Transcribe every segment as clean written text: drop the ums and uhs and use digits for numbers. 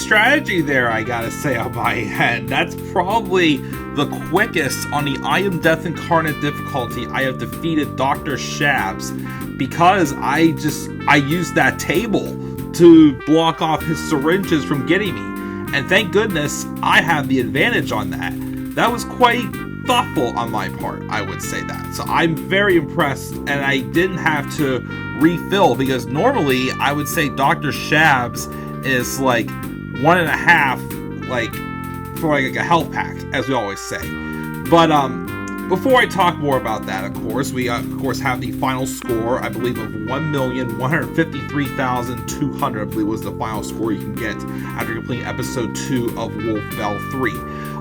strategy there, I gotta say, on my end. That's probably the quickest on the I Am Death Incarnate difficulty I have defeated Dr. Schabbs, because I used that table to block off his syringes from getting me. And thank goodness I have the advantage on that. That was quite thoughtful on my part, I would say that. So I'm very impressed, and I didn't have to refill, because normally I would say Dr. Schabbs is like 1.5, like, for like a health pack, as we always say. But before I talk more about that, of course, we of course have the final score, I believe, of 1,153,200, I believe was the final score you can get after completing episode 2 of Wolfbel 3.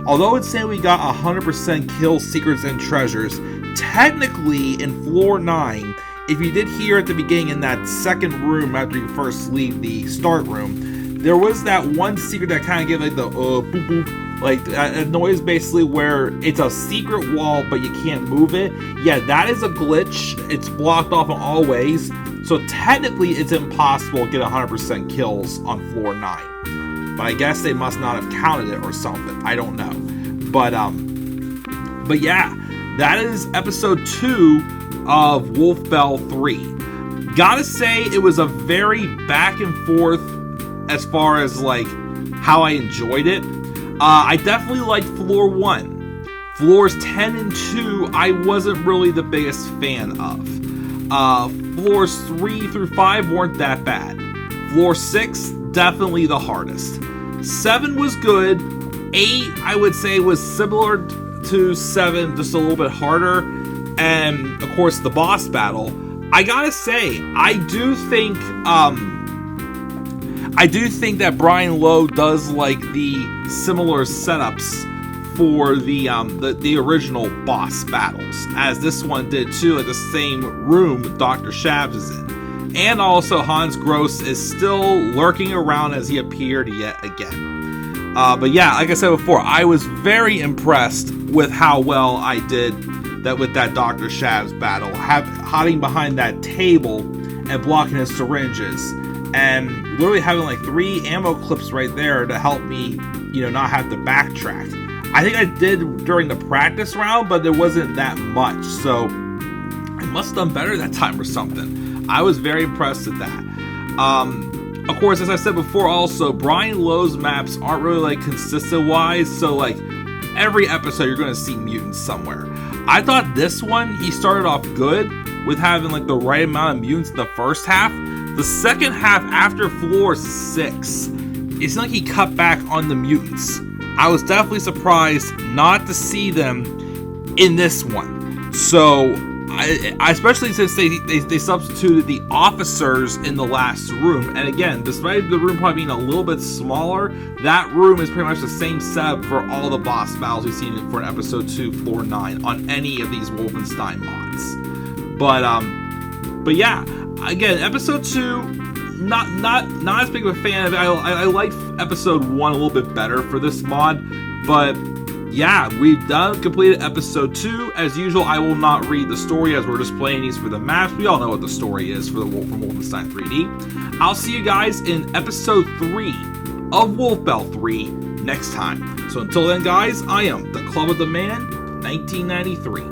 Although it's saying we got 100% kill secrets and treasures, technically in floor 9, if you did hear at the beginning in that second room after you first leave the start room, there was that one secret that kind of gave like the boop boop, like a noise basically where it's a secret wall but you can't move it. Yeah, that is a glitch. It's blocked off in all ways. So technically it's impossible to get 100% kills on floor 9. But I guess they must not have counted it or something. I don't know. But yeah, that is episode 2 of Wolfbel 3. Gotta say, it was a very back and forth as far as like how I enjoyed it. I definitely liked floor 1. Floors 10 and 2, I wasn't really the biggest fan of. Floors 3 through 5 weren't that bad. Floor 6, definitely the hardest. 7 was good. 8, I would say, was similar to 7, just a little bit harder. And, of course, the boss battle. I gotta say, I do think that Brian Lowe does like the similar setups for the original boss battles, as this one did too, at the same room Dr. Schabbs is in. And also Hans Grosse is still lurking around as he appeared yet again. But yeah, like I said before, I was very impressed with how well I did that with that Dr. Schabbs battle, hiding behind that table and blocking his syringes, and literally having like 3 ammo clips right there to help me, not have to backtrack. I think I did during the practice round, but there wasn't that much, so I must have done better that time or something. I was very impressed at that. Of course, as I said before also, Brian Lowe's maps aren't really like consistent wise, so like every episode you're going to see mutants somewhere. I thought this one, he started off good with having like the right amount of mutants in the first half. The second half after floor 6, it's like he cut back on the mutants. I was definitely surprised not to see them in this one. So, I especially since they substituted the officers in the last room. And again, despite the room probably being a little bit smaller, that room is pretty much the same setup for all the boss battles we've seen for an episode 2, floor 9 on any of these Wolfenstein mods. But yeah, again, episode 2, not as big of a fan of it. I liked episode 1 a little bit better for this mod, but yeah, we've completed episode 2. As usual, I will not read the story as we're just playing these for the maps. We all know what the story is from Wolfenstein 3D. I'll see you guys in episode 3 of Wolfbel 3 next time. So until then, guys, I am the Club of the Man, 1993.